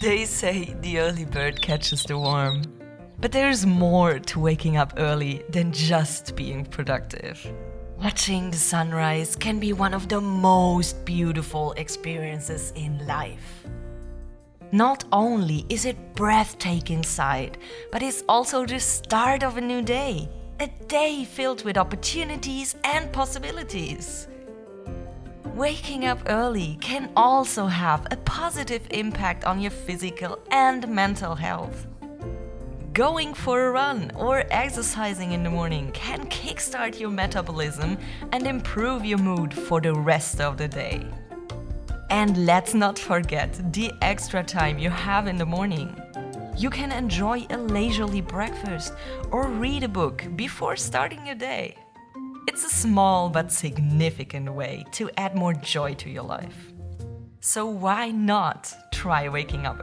They say the early bird catches the worm. But there's more to waking up early than just being productive. Watching the sunrise can be one of the most beautiful experiences in life. Not only is it breathtaking sight, but it's also the start of a new day. A day filled with opportunities and possibilities. Waking up early can also have a positive impact on your physical and mental health. Going for a run or exercising in the morning can kickstart your metabolism and improve your mood for the rest of the day. And let's not forget the extra time you have in the morning. You can enjoy a leisurely breakfast or read a book before starting your day. It's a small but significant way to add more joy to your life. So why not try waking up early?